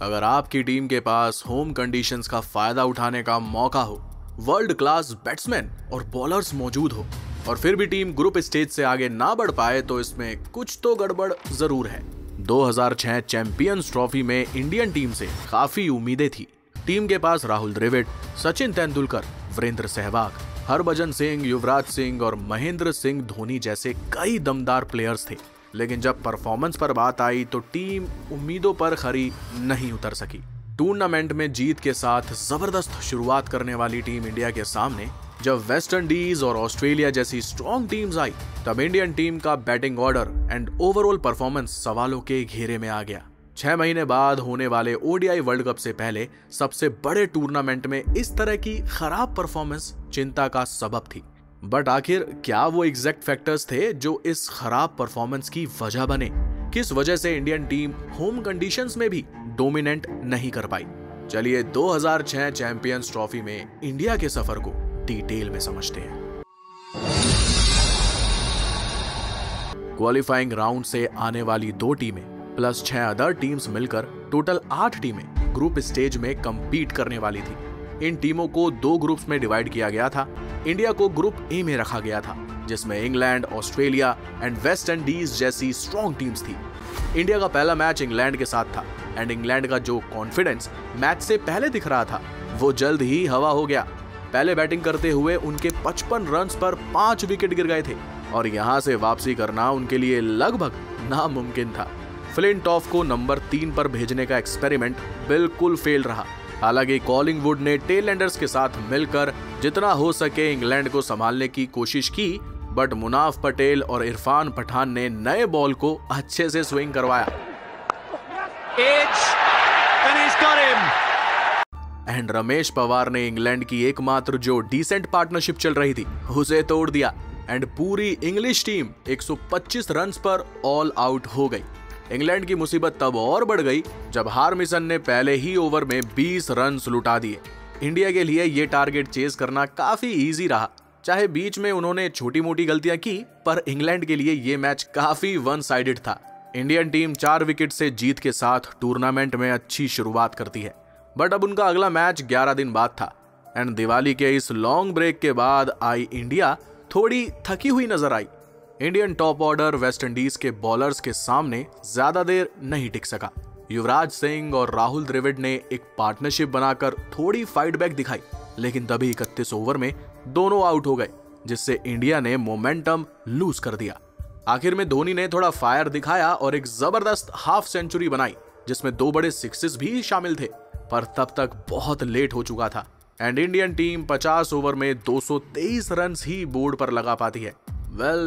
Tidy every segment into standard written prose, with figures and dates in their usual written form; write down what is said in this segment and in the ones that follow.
अगर आपकी टीम के पास होम कंडीशंस का फायदा उठाने का मौका हो, वर्ल्ड क्लास बैट्समैन और बॉलर्स मौजूद हो और फिर भी टीम ग्रुप स्टेज से आगे ना बढ़ पाए तो इसमें कुछ तो गड़बड़ जरूर है। 2006 चैंपियंस ट्रॉफी में इंडियन टीम से काफी उम्मीदें थी। टीम के पास राहुल द्रविड़, सचिन तेंदुलकर, वीरेंद्र सहवाग, हरभजन सिंह, युवराज सिंह और महेंद्र सिंह धोनी जैसे कई दमदार प्लेयर्स थे। लेकिन जब परफॉर्मेंस पर बात आई तो टीम उम्मीदों पर खरी नहीं उतर सकी। टूर्नामेंट में जीत के साथ जबरदस्त शुरुआत करने वाली टीम इंडिया के सामने जब वेस्ट इंडीज और ऑस्ट्रेलिया जैसी स्ट्रॉन्ग टीम्स आई, तब इंडियन टीम का batting order and overall performance सवालों के घेरे में आ गया। 6 महीने बाद होने वाले ओडीआई वर्ल्ड कप से पहले सबसे बड़े टूर्नामेंट में इस तरह की खराब परफॉर्मेंस चिंता का सबब थी। बट आखिर क्या वो एग्जैक्ट फैक्टर्स थे जो इस खराब परफॉर्मेंस की वजह बने? किस वजह से इंडियन टीम होम कंडीशंस में भी डोमिनेंट नहीं कर पाई? चलिए 2006 चैंपियंस ट्रॉफी में इंडिया के सफर को डिटेल में समझते हैं। क्वालिफाइंग राउंड से आने वाली 2 टीमें प्लस 6 अदर टीम्स मिलकर टोटल 8 टीमें ग्रुप स्टेज में कंपीट करने वाली थी। इन टीमों को 2 ग्रुप्स में डिवाइड किया गया था। इंडिया को ग्रुप ए में रखा गया था, जिसमें England, Australia and West Indies जैसी स्ट्रॉन्ग टीम्स थी। इंडिया का पहला मैच इंग्लैंड के साथ था एंड इंग्लैंड का जो कॉन्फिडेंस मैच से पहले दिख रहा था वो जल्द ही हवा हो गया। पहले बैटिंग करते हुए उनके 55 रन्स पर 5 विकेट गिर गए थे और यहां से वापसी करना उनके लिए लगभग नामुमकिन था। फ्लिंटॉफ को नंबर 3 पर भेजने का एक्सपेरिमेंट बिल्कुल फेल रहा। हालांकि कॉलिंगवुड ने टेलएंडर्स के साथ मिलकर जितना हो सके इंग्लैंड को संभालने की कोशिश की, बट मुनाफ पटेल और इरफान पठान ने नए बॉल को अच्छे से स्विंग करवाया एंड रमेश पवार ने इंग्लैंड की एकमात्र जो डिसेंट पार्टनरशिप चल रही थी उसे तोड़ दिया एंड पूरी इंग्लिश टीम 125 रन्स पर ऑल आउट हो गई। इंग्लैंड की मुसीबत तब और बढ़ गई जब हार्मिसन ने पहले ही ओवर में 20 रन्स लुटा दिए। इंडिया के लिए ये टारगेट चेज करना काफी इजी रहा। चाहे बीच में उन्होंने छोटी मोटी गलतियां की, पर इंग्लैंड के लिए ये मैच काफी वन साइडेड था। इंडियन टीम 4 विकेट से जीत के साथ टूर्नामेंट में अच्छी शुरुआत करती है, बट अब उनका अगला मैच 11 दिन बाद था एंड दिवाली के इस लॉन्ग ब्रेक के बाद आई इंडिया थोड़ी थकी हुई नजर आई। Indian top order West Indies के बॉलर्स के सामने ज्यादा देर नहीं टिक सका। युवराज सिंह और राहुल द्रविड़ ने एक पार्टनरशिप बनाकर थोड़ी फाइट बैक दिखाई, लेकिन तभी 31 ओवर में दोनों आउट हो गए, जिससे इंडिया ने मोमेंटम लूज कर दिया। आखिर में धोनी ने थोड़ा फायर दिखाया और एक जबरदस्त हाफ सेंचुरी बनाई, जिसमें 2 बड़े सिक्सेस भी शामिल थे, पर तब तक बहुत लेट हो चुका था एंड इंडियन टीम 50 ओवर में 223 रन ही बोर्ड पर लगा पाती है।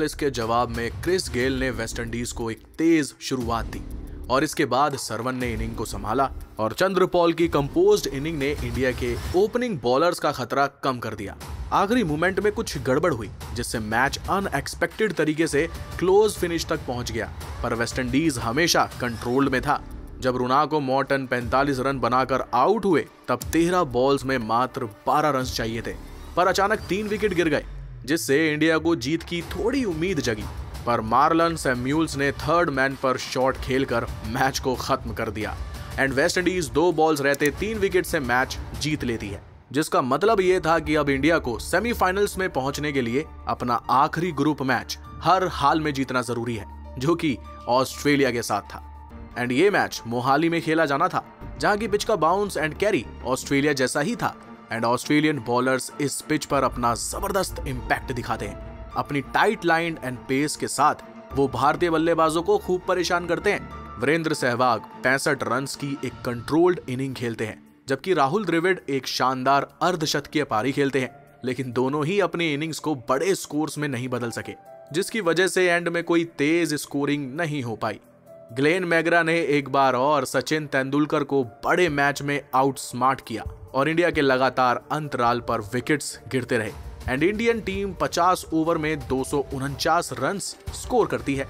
इसके जवाब में क्रिस गेल ने वेस्ट इंडीज को एक तेज शुरुआत दी और इसके बाद सरवन ने इनिंग को संभाला और चंद्रपॉल की कंपोज्ड इनिंग ने इंडिया के ओपनिंग बॉलर्स का खतरा कम कर दिया। आखिरी मोमेंट में कुछ गड़बड़ हुई, जिससे मैच अनएक्सपेक्टेड तरीके से क्लोज फिनिश तक पहुंच गया, पर वेस्ट इंडीज हमेशा कंट्रोल्ड में था। जब रुनाको मॉर्टन 45 रन बनाकर आउट हुए, तब 13 बॉल्स में मात्र 12 रन चाहिए थे, पर अचानक 3 विकेट गिर गए, जिससे इंडिया को जीत की थोड़ी उम्मीद जगी। पर मार्लन सैम्यूल्स ने थर्ड मैन पर शॉट खेलकर मैच को खत्म कर दिया एंड वेस्ट इंडीज 2 बॉल्स रहते 3 विकेट से मैच जीत लेती है, जिसका मतलब ये था कि अब इंडिया को सेमीफाइनल्स में पहुंचने के लिए अपना आखिरी ग्रुप मैच हर हाल में जीतना जरूरी है, जो कि ऑस्ट्रेलिया के साथ था। एंड ये मैच मोहाली में खेला जाना था, जहां की पिच का बाउंस एंड कैरी ऑस्ट्रेलिया जैसा ही था एंड ऑस्ट्रेलियन बॉलर्स इस पिच पर अपना जबरदस्त इंपैक्ट दिखाते हैं। अपनी टाइट लाइन एंड पेस के साथ वो भारतीय बल्लेबाजों को खूब परेशान करते हैं। वीरेंद्र सहवाग 65 रन्स की एक कंट्रोल्ड इनिंग खेलते हैं, जबकि राहुल द्रविड़ एक शानदार अर्धशतकीय पारी खेलते हैं, लेकिन दोनों ही अपनी इनिंग्स को बड़े स्कोर्स में नहीं बदल सके, जिसकी वजह से एंड में कोई तेज स्कोरिंग नहीं हो पाई। ग्लेन मैग्रा ने एक बार और सचिन तेंदुलकर को बड़े मैच में आउट स्मार्ट किया और इंडिया के लगातार अंतराल पर विकेट्स गिरते रहे एंड इंडियन टीम 50 ओवर में 249 रन्स स्कोर करती है।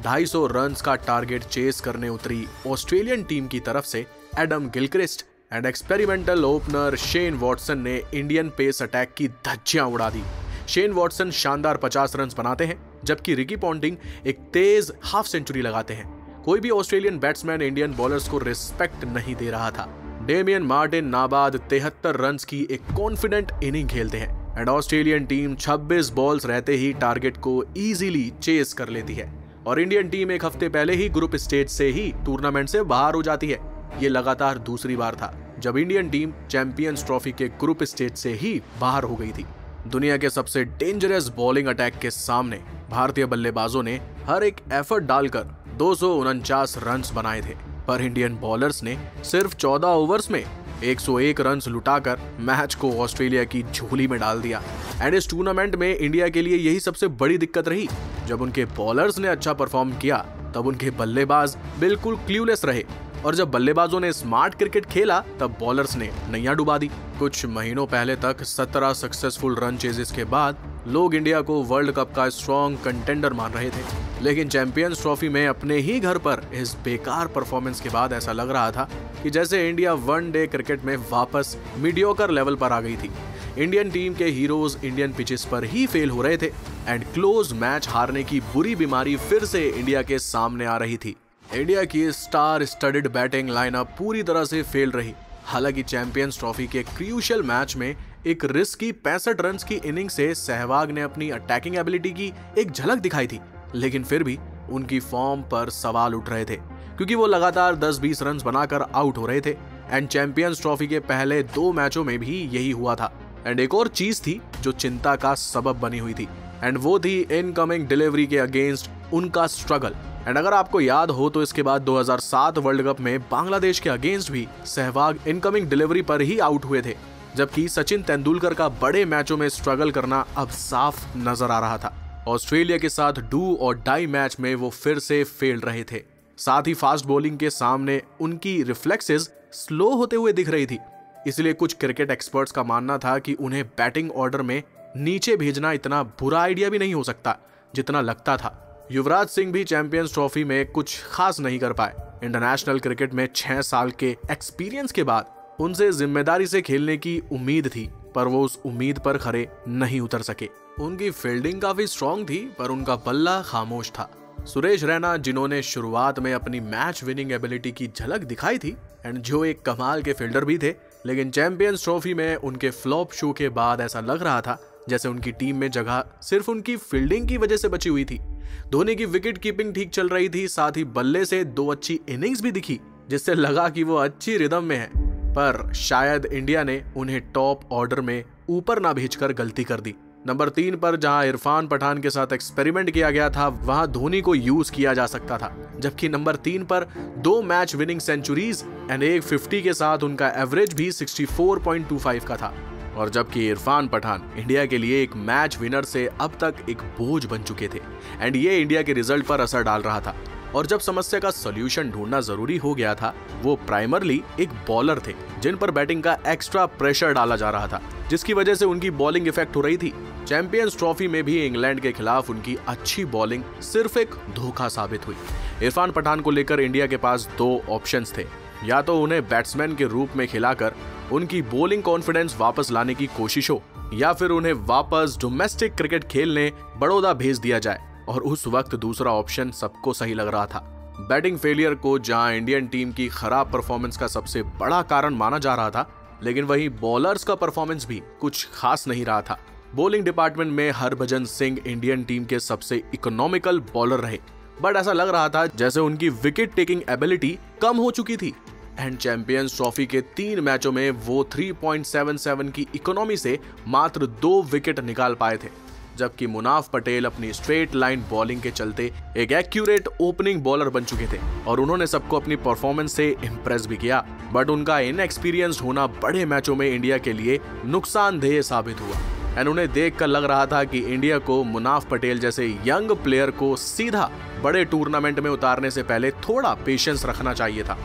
250 रन्स का टारगेट चेस करने उतरी ऑस्ट्रेलियन टीम की तरफ से Adam Gilchrist and experimental opener Shane Watson ने इंडियन पेस अटैक की धज्जियां उड़ा दी। शेन वॉटसन शानदार 50 रन बनाते हैं, जबकि रिकी पॉन्टिंग एक तेज हाफ सेंचुरी लगाते हैं। कोई भी ऑस्ट्रेलियन बैट्समैन इंडियन बॉलर्स को रिस्पेक्ट नहीं दे रहा था। डेमियन मार्टिन नाबाद 73 रन्स की एक कॉन्फिडेंट इनिंग खेलते हैं एंड ऑस्ट्रेलियन टीम 26 बॉल्स रहते ही टारगेट को इजीली चेस कर लेती है और इंडियन टीम एक हफ्ते पहले ही ग्रुप स्टेज से ही टूर्नामेंट से बाहर हो जाती है। ये लगातार दूसरी बार था जब इंडियन टीम चैंपियंस ट्रॉफी के ग्रुप स्टेज से ही बाहर हो गई थी। दुनिया के सबसे डेंजरस बॉलिंग अटैक के सामने भारतीय बल्लेबाजों ने हर एक एफर्ट डालकर 249 रन्स बनाए थे, पर इंडियन बॉलर्स ने सिर्फ 14 ओवर्स में 101 रन्स लुटाकर मैच को ऑस्ट्रेलिया की झोली में डाल दिया। एंड इस टूर्नामेंट में इंडिया के लिए यही सबसे बड़ी दिक्कत रही। जब उनके बॉलर्स ने अच्छा परफॉर्म किया तब उनके बल्लेबाज बिल्कुल क्लूलेस रहे और जब बल्लेबाजों ने स्मार्ट क्रिकेट खेला तब बॉलर्स ने नैया डुबा दी। कुछ महीनों पहले तक 17 सक्सेसफुल रन चेजेस के बाद लोग इंडिया को वर्ल्ड कप का स्ट्रॉन्ग कंटेंडर मान रहे थे, लेकिन चैंपियंस ट्रॉफी में अपने ही घर पर इस बेकार परफॉर्मेंस के बाद ऐसा लग रहा था कि जैसे इंडिया वनडे क्रिकेट में वापस मीडियोकर लेवल पर आ गई थी। इंडियन टीम के हीरोज इंडियन पिचेस पर ही फेल हो रहे थे एंड क्लोज मैच हारने की बुरी बीमारी फिर से इंडिया के सामने आ रही थी। इंडिया की स्टार स्टडेड बैटिंग लाइनअप पूरी तरह से फेल रही। हालांकि चैंपियंस ट्रॉफी के क्रूशियल मैच में एक रिस्की 65 रन की इनिंग से सहवाग ने अपनी अटैकिंग एबिलिटी की एक झलक दिखाई थी, लेकिन फिर भी उनकी फॉर्म पर सवाल उठ रहे थे क्योंकि वो लगातार 10-20 रन बनाकर आउट हो रहे थे एंड चैंपियंस ट्रॉफी के पहले 2 मैचों में भी यही हुआ था। एंड एक और चीज थी जो चिंता का सबब बनी हुई थी एंड वो थी इनकमिंग डिलीवरी के अगेंस्ट उनका स्ट्रगल। एंड अगर आपको याद हो तो इसके बाद 2007 वर्ल्ड कप में बांग्लादेश के अगेंस्ट भी सहवाग इनकमिंग डिलीवरी पर ही आउट हुए थे, जबकि सचिन तेंदुलकर का बड़े मैचों में स्ट्रगल करना अब साफ नजर आ रहा था। ऑस्ट्रेलिया के साथ डू और डाई मैच में वो फिर से फेल रहे थे। साथ ही फास्ट बॉलिंग के सामने उनकी रिफ्लेक्सेस स्लो होते हुए दिख रही थी। इसलिए कुछ क्रिकेट एक्सपर्ट्स का मानना था कि उन्हें बैटिंग ऑर्डर में नीचे भेजना इतना बुरा आइडिया भी नहीं हो सकता जितना लगता था। युवराज सिंह भी चैंपियंस ट्रॉफी में कुछ खास नहीं कर पाए। इंटरनेशनल क्रिकेट में 6 साल के एक्सपीरियंस के बाद उनसे जिम्मेदारी से खेलने की उम्मीद थी, पर वो उस उम्मीद पर खरे नहीं उतर सके। उनकी फील्डिंग काफी स्ट्रॉन्ग थी पर उनका बल्ला खामोश था। सुरेश रैना, जिन्होंने शुरुआत में अपनी मैच विनिंग एबिलिटी की झलक दिखाई थी एंड जो एक कमाल के फील्डर भी थे, लेकिन चैंपियंस ट्रॉफी में उनके फ्लॉप शो के बाद ऐसा लग रहा था जैसे उनकी टीम में जगह सिर्फ उनकी फील्डिंग की वजह से बची हुई थी। धोनी की विकेट कीपिंग ठीक चल रही थी, साथ ही बल्ले से 2 अच्छी इनिंग्स भी दिखी जिससे लगा कि वो अच्छी रिदम में है, पर शायद इंडिया ने उन्हें टॉप ऑर्डर में ऊपर ना भेजकर गलती कर दी। नंबर 3 पर जहां इरफान पठान के साथ एक्सपेरिमेंट किया गया था वहां धोनी को यूज किया जा सकता था, जबकि नंबर 3 पर 2 मैच विनिंग सेंचुरीज एंड एक 50 के साथ उनका एवरेज भी 64.25 का था। और जबकि इरफान पठान इंडिया के लिए एक मैच विनर से अब तक एक बोझ बन चुके थे एंड ये इंडिया के रिजल्ट पर असर डाल रहा था। और जब समस्या का सॉल्यूशन ढूंढना जरूरी हो गया था, वो प्राइमरली एक बॉलर थे जिन पर बैटिंग का एक्स्ट्रा प्रेशर डाला जा रहा था, जिसकी वजह से उनकी बॉलिंग इफेक्ट हो रही थी। चैंपियंस ट्रॉफी में भी इंग्लैंड के खिलाफ उनकी अच्छी बॉलिंग सिर्फ एक धोखा साबित हुई। इरफान पठान को लेकर इंडिया के पास 2 ऑप्शंस थे, या तो उन्हें बैट्समैन के रूप में खिलाकर उनकी बॉलिंग कॉन्फिडेंस वापस लाने की कोशिश हो, या फिर उन्हें वापस डोमेस्टिक क्रिकेट खेलने बड़ौदा भेज दिया जाए। और उस वक्त दूसरा ऑप्शन सबको सही लग रहा था। बैटिंग फेलियर को जहां इंडियन टीम की खराब परफॉर्मेंस का सबसे बड़ा कारण माना जा रहा था, लेकिन वहीं बॉलर्स का परफॉर्मेंस भी कुछ खास नहीं रहा था। बॉलिंग डिपार्टमेंट में हरभजन सिंह इंडियन टीम के सबसे इकोनॉमिकल बॉलर रहे, बट ऐसा लग रहा था जैसे उनकी विकेट टेकिंग एबिलिटी कम हो चुकी थी एंड चैंपियंस ट्रॉफी के 3 मैचों में वो 3.77 की इकोनॉमी से मात्र 2 विकेट निकाल पाए थे, जबकि मुनाफ पटेल अपनी स्ट्रेट लाइन बॉलिंग के चलते एक एक्यूरेट ओपनिंग बॉलर बन चुके थे और उन्होंने सबको अपनी परफॉर्मेंस से इंप्रेस भी किया। बट उनका इनएक्सपीरियंस्ड होना बड़े मैचों में इंडिया के लिए नुकसानदेह साबित हुआ एंड उन्हें देखकर लग रहा था कि इंडिया को मुनाफ पटेल जैसे यंग प्लेयर को सीधा बड़े टूर्नामेंट में उतारने से पहले थोड़ा पेशेंस रखना चाहिए था।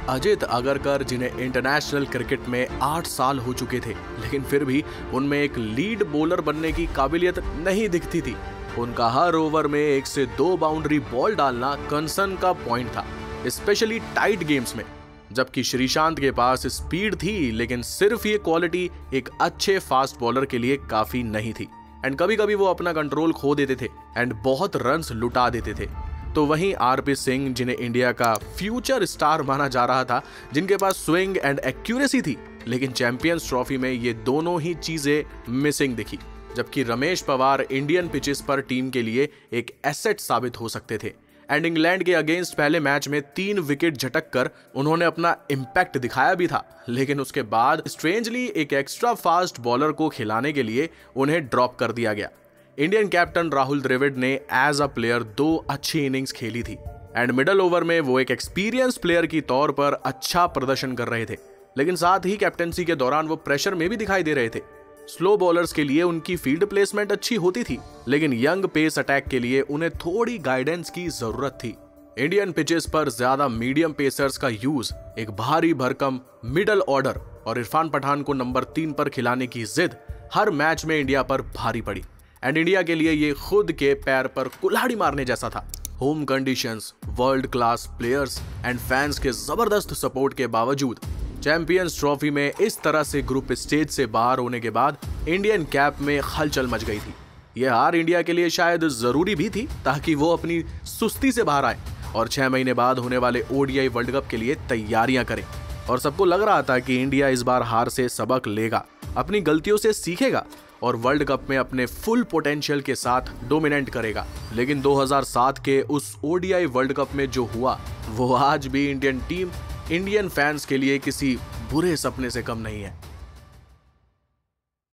अजित अगरकर, जिन्हें इंटरनेशनल क्रिकेट में 8 साल हो चुके थे, लेकिन फिर भी उनमें एक लीड बॉलर बनने की काबिलियत नहीं दिखती थी। उनका हर ओवर में 1 से 2 बाउंड्री बॉल डालना कंसर्न का पॉइंट था, स्पेशली टाइट गेम्स में। जबकि श्रीशांत के पास स्पीड थी, लेकिन सिर्फ ये क्वालिटी एक अच्छे फास्ट बॉलर के लिए काफी नहीं थी एंड कभी कभी वो अपना कंट्रोल खो देते थे एंड बहुत रन्स लुटा देते थे। तो वहीं आरपी सिंह, जिन्हें इंडिया का फ्यूचर स्टार माना जा रहा था, जिनके पास स्विंग एंड एक्यूरेसी थी, लेकिन चैंपियंस ट्रॉफी में ये दोनों ही चीजें मिसिंग दिखी। जबकि रमेश पवार इंडियन पिचेस पर टीम के लिए एक एसेट साबित हो सकते थे एंड इंग्लैंड के अगेंस्ट पहले मैच में 3 विकेट झटक कर उन्होंने अपना इम्पैक्ट दिखाया भी था, लेकिन उसके बाद स्ट्रेंजली एक एक्स्ट्रा फास्ट बॉलर को खिलाने के लिए उन्हें ड्रॉप कर दिया गया। इंडियन कैप्टन राहुल द्रविड़ ने एज अ प्लेयर 2 अच्छी इनिंग्स खेली थी एंड मिडल ओवर में वो एक एक्सपीरियंस प्लेयर की तौर पर अच्छा प्रदर्शन कर रहे थे, लेकिन साथ ही कैप्टनसी के दौरान वो प्रेशर में भी दिखाई दे रहे थे। स्लो बॉलर्स के लिए उनकी फील्ड प्लेसमेंट अच्छी होती थी, लेकिन यंग पेस अटैक के लिए उन्हें थोड़ी गाइडेंस की जरूरत थी। इंडियन पिचेस पर ज्यादा मीडियम पेसर्स का यूज, एक भारी भरकम मिडल ऑर्डर और इरफान पठान को नंबर 3 पर खिलाने की जिद हर मैच में इंडिया पर भारी पड़ी एंड इंडिया के लिए ये खुद के पैर पर कुल्हाड़ी मारने जैसा था। Home conditions, world class players and fans के जबरदस्त सपोर्ट के बावजूद चैंपियंस ट्रॉफी में इस तरह से ग्रुप स्टेज से बाहर होने के बाद इंडियन कैप में हलचल मच गई थी। यह हार इंडिया के लिए शायद जरूरी भी थी, ताकि वो अपनी सुस्ती से बाहर आए और 6 महीने बाद होने वाले ओडीआई वर्ल्ड कप के लिए तैयारियां करें। और सबको लग रहा था कि इंडिया इस बार हार से सबक लेगा, अपनी गलतियों से सीखेगा और वर्ल्ड कप में अपने फुल पोटेंशियल के साथ डोमिनेट करेगा। लेकिन 2007 के उस ओडीआई वर्ल्ड कप में जो हुआ, वो आज भी इंडियन टीम, इंडियन फैंस के लिए किसी बुरे सपने से कम नहीं है।